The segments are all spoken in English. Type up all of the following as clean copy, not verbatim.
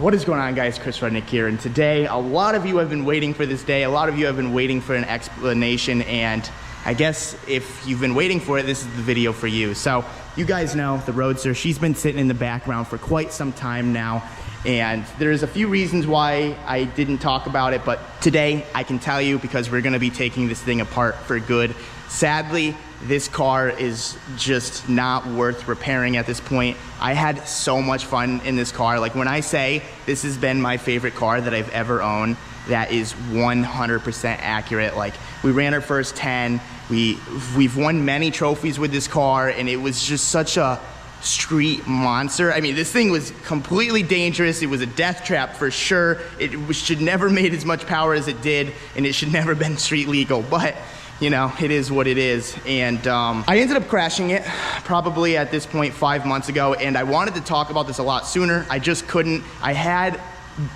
What is going on, guys? Chris Rudnik here, and today a lot of you have been waiting for this day. A lot of you have been waiting for an explanation, and I guess if you've been waiting for it, this is the video for you. So you guys know the Roadster, she's been sitting in the background for quite some time now, and there's a few reasons why I didn't talk about it, but today I can tell you because we're gonna be taking this thing apart for good. Sadly, this car is just not worth repairing at this point. I had so much fun in this car. Like, when I say this has been my favorite car that I've ever owned, that is 100% accurate. Like, we ran our first 10. We've won many trophies with this car, and it was just such a street monster. I mean, this thing was completely dangerous. It was a death trap for sure. It should never made as much power as it did, and it should never been street legal, but you know, it is what it is. And I ended up crashing it probably at this point 5 months ago, and I wanted to talk about this a lot sooner. I just couldn't. I had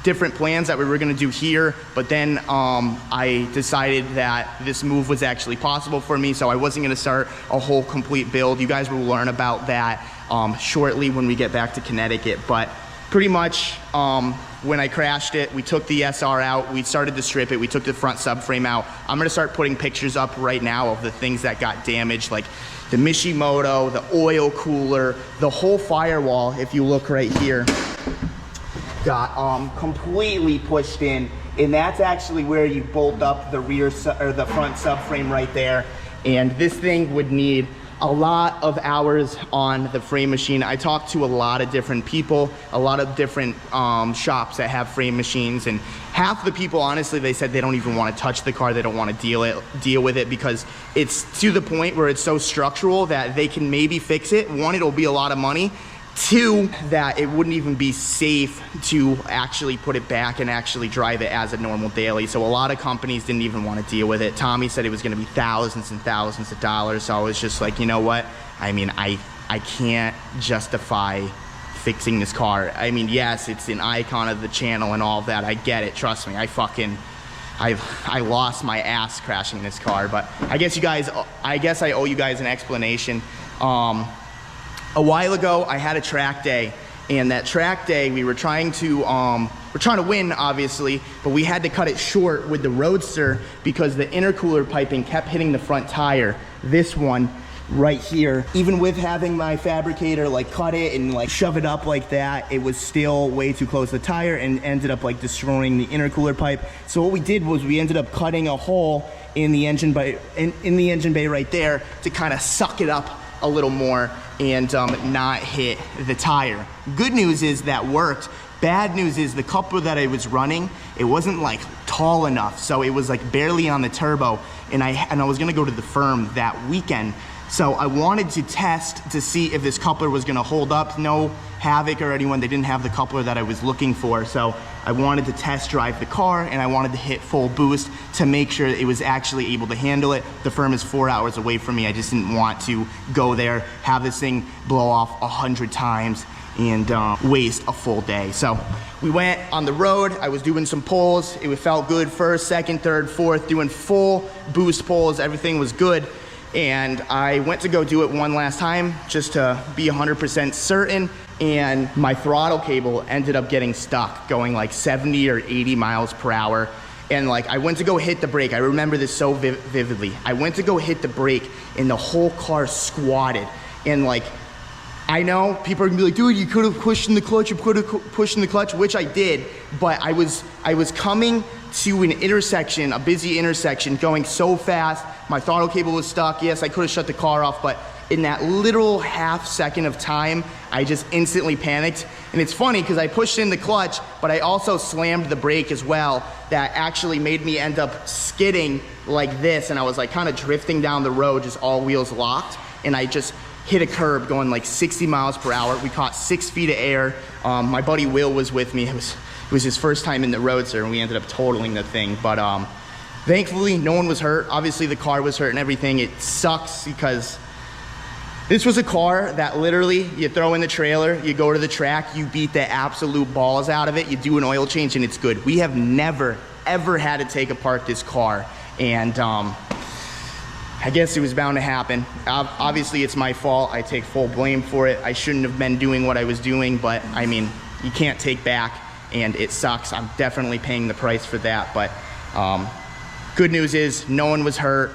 different plans that we were gonna do here, but then I decided that this move was actually possible for me, so I wasn't gonna start a whole complete build. You guys will learn about that shortly when we get back to Connecticut, but pretty much when I crashed it, we took the SR out, we started to strip it, we took the front subframe out. I'm gonna start putting pictures up right now of the things that got damaged, like the Mishimoto, the oil cooler, the whole firewall, if you look right here, got completely pushed in, and that's actually where you bolt up the rear or the front subframe right there. And this thing would need a lot of hours on the frame machine. I talked to a lot of different people, a lot of different shops that have frame machines, and half the people, honestly, they said they don't even want to touch the car. They don't want to deal with it because it's to the point where it's so structural that they can maybe fix it. One, it'll be a lot of money. Two, that it wouldn't even be safe to actually put it back and actually drive it as a normal daily. So a lot of companies didn't even want to deal with it. Tommy said it was going to be thousands and thousands of dollars. So I was just like, you know what? I mean, I can't justify fixing this car. I mean, yes, it's an icon of the channel and all of that. I get it. Trust me. I lost my ass crashing this car. But I guess I owe you guys an explanation. A while ago, I had a track day, and that track day, we're trying to win, obviously, but we had to cut it short with the Roadster because the intercooler piping kept hitting the front tire. This one right here, even with having my fabricator like cut it and like shove it up like that, it was still way too close to the tire and ended up like destroying the intercooler pipe. So what we did was we ended up cutting a hole in the engine bay, in the engine bay right there to kind of suck it up a little more and not hit the tire. Good news is that worked. Bad news is the coupler that I was running, it wasn't like tall enough, so it was like barely on the turbo, and I was gonna go to the firm that weekend. So I wanted to test to see if this coupler was gonna hold up. No Havoc or anyone, they didn't have the coupler that I was looking for. So I wanted to test drive the car, and I wanted to hit full boost to make sure it was actually able to handle it. The firm is 4 hours away from me. I just didn't want to go there, have this thing blow off 100 times and waste a full day. So we went on the road. I was doing some pulls. It felt good first, second, third, fourth, doing full boost pulls. Everything was good. And I went to go do it one last time just to be 100% certain, and my throttle cable ended up getting stuck going like 70 or 80 miles per hour. And like, I went to go hit the brake. I remember this so vividly. I went to go hit the brake and the whole car squatted. And like, I know people are gonna be like, dude, you could have pushed in the clutch, you could have pushed in the clutch, which I did, but I was coming to an intersection, a busy intersection, going so fast. My throttle cable was stuck. Yes, I could have shut the car off, but in that literal half second of time, I just instantly panicked. And it's funny because I pushed in the clutch, but I also slammed the brake as well. That actually made me end up skidding like this, and I was like kind of drifting down the road, just all wheels locked, and I just hit a curb going like 60 miles per hour. We caught 6 feet of air. My buddy Will was with me. It was his first time in the Roadster, and we ended up totaling the thing. But thankfully, no one was hurt. Obviously, the car was hurt and everything. It sucks because this was a car that literally, you throw in the trailer, you go to the track, you beat the absolute balls out of it, you do an oil change, and it's good. We have never, ever had to take apart this car. And I guess it was bound to happen. Obviously, it's my fault. I take full blame for it. I shouldn't have been doing what I was doing, but I mean, you can't take back and it sucks. I'm definitely paying the price for that, but good news is no one was hurt.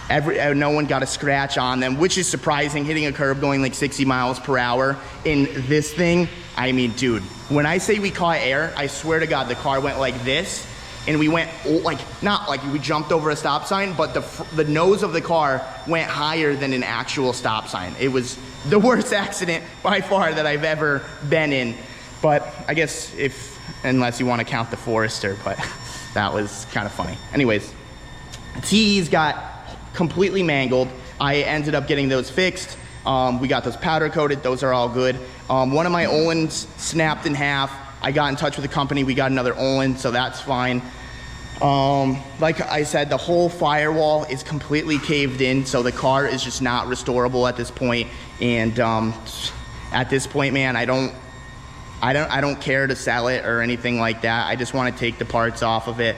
No one got a scratch on them, which is surprising, hitting a curb going like 60 miles per hour in this thing. I mean, dude, when I say we caught air, I swear to God, the car went like this, and we went like, not like we jumped over a stop sign, but the nose of the car went higher than an actual stop sign. It was the worst accident by far that I've ever been in. But I guess unless you want to count the Forester, but that was kind of funny. Anyways, TEs got completely mangled. I ended up getting those fixed. We got those powder coated, those are all good. One of my Olins snapped in half. I got in touch with the company, we got another Olin, so that's fine. Like I said, the whole firewall is completely caved in, so the car is just not restorable at this point. And at this point, man, I don't care to sell it or anything like that. I just want to take the parts off of it.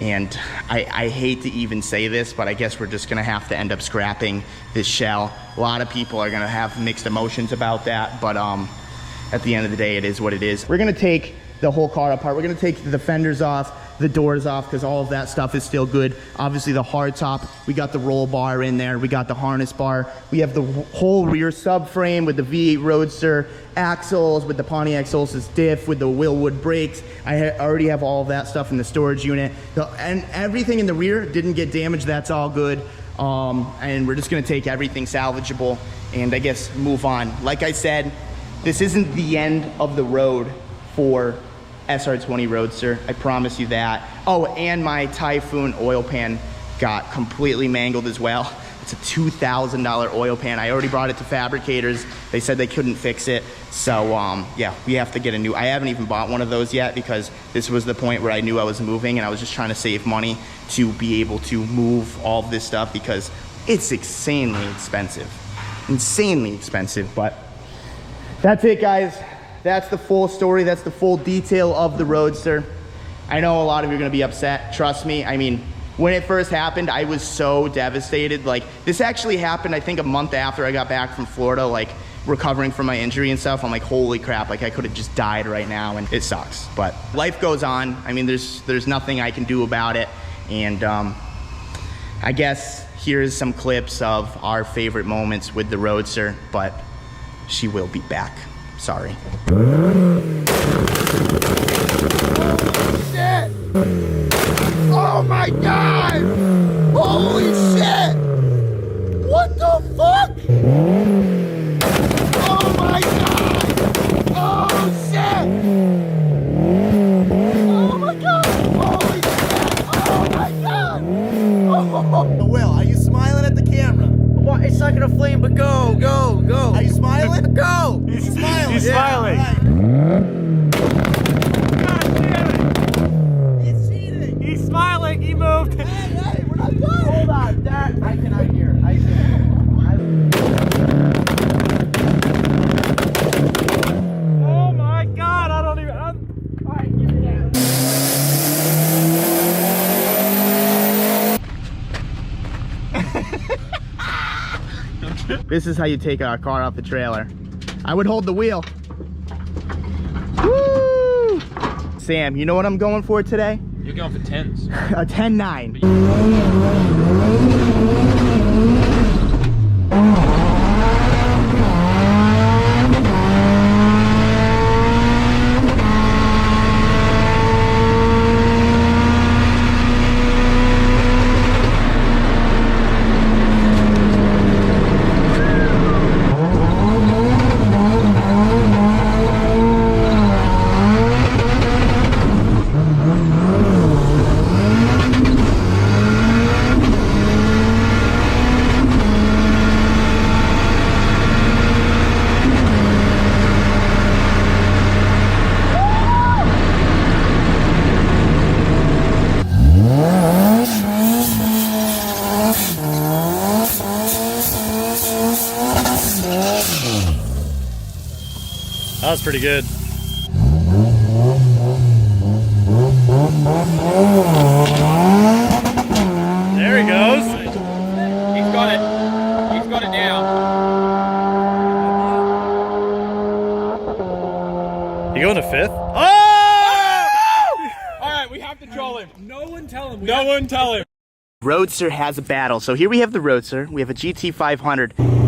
And I hate to even say this, but I guess we're just gonna have to end up scrapping this shell. A lot of people are gonna have mixed emotions about that, but at the end of the day, it is what it is. We're gonna take the whole car apart. We're gonna take the fenders off, the doors off, because all of that stuff is still good. Obviously the hard top, we got the roll bar in there, we got the harness bar, we have the whole rear subframe with the V8 Roadster axles, with the Pontiac Solstice diff, with the Willwood brakes. I already have all of that stuff in the storage unit. And everything in the rear didn't get damaged, that's all good. And we're just gonna take everything salvageable and I guess move on. Like I said, this isn't the end of the road for SR20 Roadster, I promise you that. Oh, and my Typhoon oil pan got completely mangled as well. It's a $2,000 oil pan. I already brought it to fabricators. They said they couldn't fix it. So yeah, we have to get a new, I haven't even bought one of those yet because this was the point where I knew I was moving and I was just trying to save money to be able to move all of this stuff because it's insanely expensive. Insanely expensive, but that's it, guys. That's the full story. That's the full detail of the Roadster. I know a lot of you are gonna be upset. Trust me. I mean, when it first happened, I was so devastated. Like, this actually happened, I think, a month after I got back from Florida, like, recovering from my injury and stuff. I'm like, holy crap, like, I could have just died right now, and it sucks. But life goes on. I mean, there's nothing I can do about it. And I guess here's some clips of our favorite moments with the Roadster, but she will be back. Sorry. Holy shit! Oh my god! Holy shit! What the fuck? Oh my god! Oh shit! Oh my god! Holy shit! Oh my god! Oh. Will, are you smiling at the camera? What? It's not gonna flame, but go, go, go! Are you smiling? Go! He's smiling. He's smiling. Right. God damn it! He's cheating. He's smiling. He moved. Hey, we're not done. Hold on, that I cannot hear. Oh my God! I don't even. All right, give me that. This is how you take a car off the trailer. I would hold the wheel. Woo! Sam, you know what I'm going for today? You're going for 10s. A 10.9. That was pretty good. There he goes. He's got it. He's got it down. You going to 5th? Oh! have to troll him. No one tell him. No one tell him. Roadster has a battle. So here we have the Roadster. We have a GT500.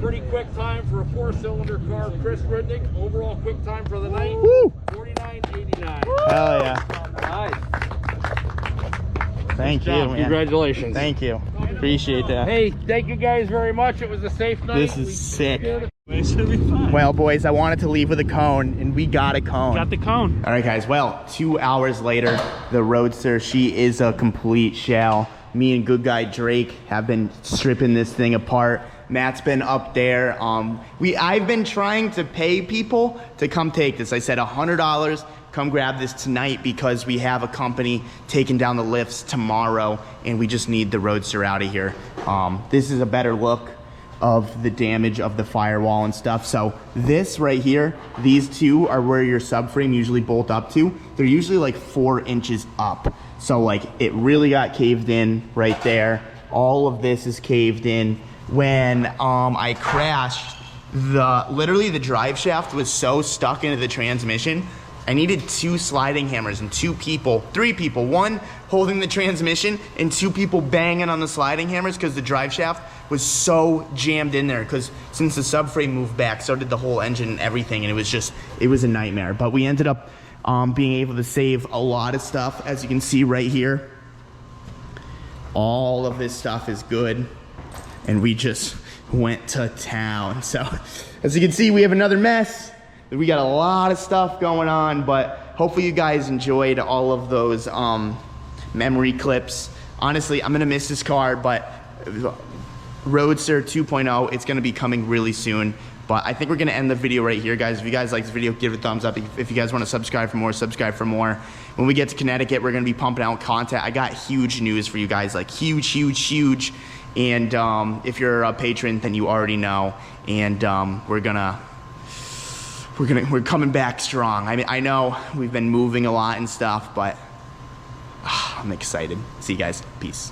Pretty quick time for a 4-cylinder car. Chris Rudnik, overall quick time for the night. Woo! 49.89. Hell yeah. Nice. Thank you, man. Congratulations. Thank you. Appreciate that. Hey, thank you guys very much. It was a safe night. This is sick. It should be fine. Well, boys, I wanted to leave with a cone, and we got a cone. Got the cone. All right, guys. Well, 2 hours later, the Roadster, she is a complete shell. Me and good guy Drake have been stripping this thing apart. Matt's been up there. I've been trying to pay people to come take this. I said $100, come grab this tonight because we have a company taking down the lifts tomorrow and we just need the Roadster out of here. This is a better look of the damage of the firewall and stuff. So this right here, these two are where your subframe usually bolt up to. They're usually like 4 inches up. So like it really got caved in right there. All of this is caved in. When I crashed, literally the drive shaft was so stuck into the transmission, I needed 2 sliding hammers and 3 people, one holding the transmission and 2 people banging on the sliding hammers because the drive shaft was so jammed in there, because since the subframe moved back, so did the whole engine and everything, and it was a nightmare. But we ended up being able to save a lot of stuff. As you can see right here, all of this stuff is good. And we just went to town. So as you can see, we have another mess. We got a lot of stuff going on, but hopefully you guys enjoyed all of those memory clips. Honestly, I'm gonna miss this car, but Roadster 2.0, it's gonna be coming really soon. But I think we're gonna end the video right here, guys. If you guys like this video, give it a thumbs up. If you guys wanna subscribe for more, subscribe for more. When we get to Connecticut, we're gonna be pumping out content. I got huge news for you guys, like huge. And if you're a patron, then you already know. And we're coming back strong. I mean, I know we've been moving a lot and stuff, but I'm excited. See you guys. Peace.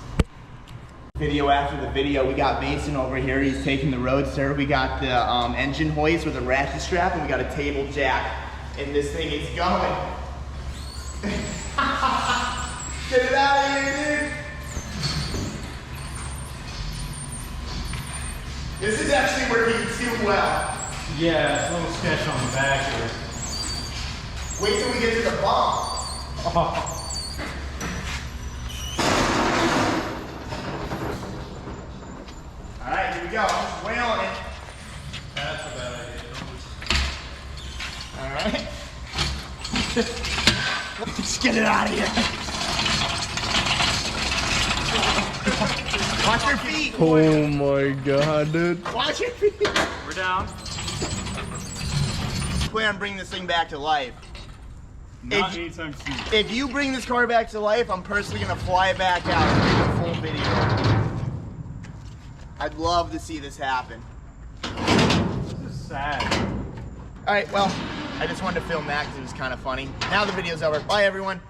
Video after the video, we got Mason over here. He's taking the Roadster. We got the engine hoist with a ratchet strap, and we got a table jack. And this thing is going. Get it out of here, dude. This is actually where he can do well. Yeah, it's a little sketch on the back here. Wait till we get to the bump. Oh. All right, here we go. I'm wailing it. That's a bad idea. All right. Just get it out of here. Watch your feet. Oh my god, dude. Watch your feet. We're down. Plan on bringing this thing back to life. Not anytime soon. If you bring this car back to life, I'm personally gonna fly it back out and make a full video. I'd love to see this happen. This is sad. All right, well, I just wanted to film that because it was kind of funny. Now the video's over. Bye, everyone.